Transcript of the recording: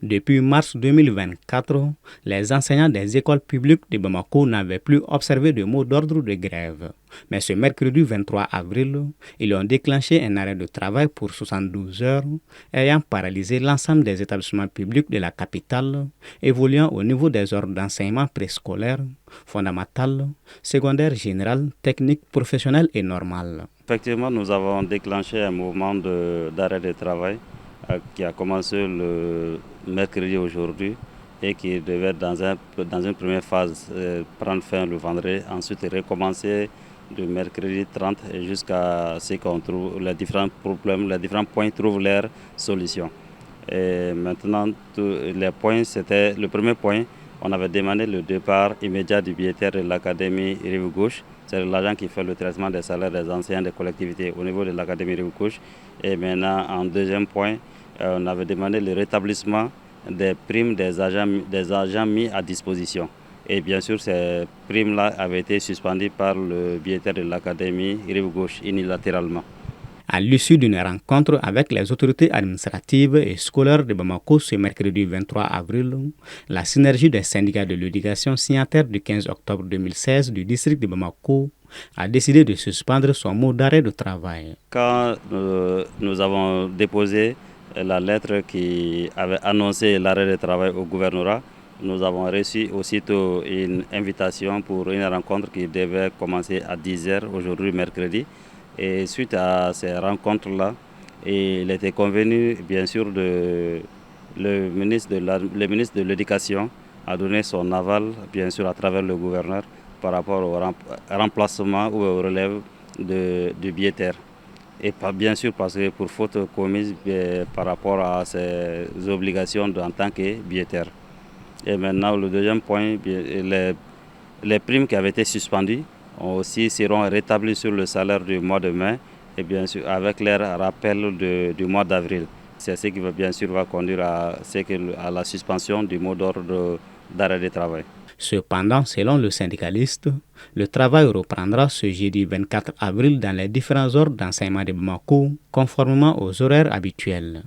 Depuis mars 2024, les enseignants des écoles publiques de Bamako n'avaient plus observé de mot d'ordre de grève. Mais ce mercredi 23 avril, ils ont déclenché un arrêt de travail pour 72 heures, ayant paralysé l'ensemble des établissements publics de la capitale, évoluant au niveau des ordres d'enseignement préscolaire, fondamental, secondaire général, technique, professionnel et normal. Effectivement, nous avons déclenché un mouvement d'arrêt de travail qui a commencé le mercredi aujourd'hui et qui devait dans une première phase prendre fin le vendredi, ensuite recommencer du mercredi 30 et jusqu'à ce qu'on trouve les différents problèmes, les différents points trouvent leur solution. Et maintenant, les points, c'était le premier point, on avait demandé le départ immédiat du biétaire de l'Académie Rive-Gauche. C'est l'agent qui fait le traitement des salaires des enseignants des collectivités au niveau de l'Académie Rive-Gauche. Et maintenant, en deuxième point, on avait demandé le rétablissement des primes des agents mis à disposition. Et bien sûr, ces primes-là avaient été suspendues par le biétaire de l'Académie Rive-Gauche unilatéralement. À l'issue d'une rencontre avec les autorités administratives et scolaires de Bamako ce mercredi 23 avril, la synergie des syndicats de l'éducation signataire du 15 octobre 2016 du district de Bamako a décidé de suspendre son mot d'arrêt de travail. Quand nous avons déposé la lettre qui avait annoncé l'arrêt de travail au gouvernorat, nous avons reçu aussitôt une invitation pour une rencontre qui devait commencer à 10h aujourd'hui mercredi. Et suite à ces rencontres-là, il était convenu, bien sûr, le ministre de l'Éducation a donné son aval, bien sûr, à travers le gouverneur, par rapport au remplacement ou au relève du biétaire. Et bien sûr, parce que pour faute commise par rapport à ses obligations en tant que biétaire. Et maintenant, le deuxième point, les primes qui avaient été suspendues aussi seront rétablies sur le salaire du mois de mai et bien sûr avec leur rappel du mois d'avril. C'est ce qui va bien sûr va conduire à la suspension du mot d'ordre d'arrêt de travail. Cependant, selon le syndicaliste, le travail reprendra ce jeudi 24 avril dans les différents ordres d'enseignement de Bamako, conformément aux horaires habituels.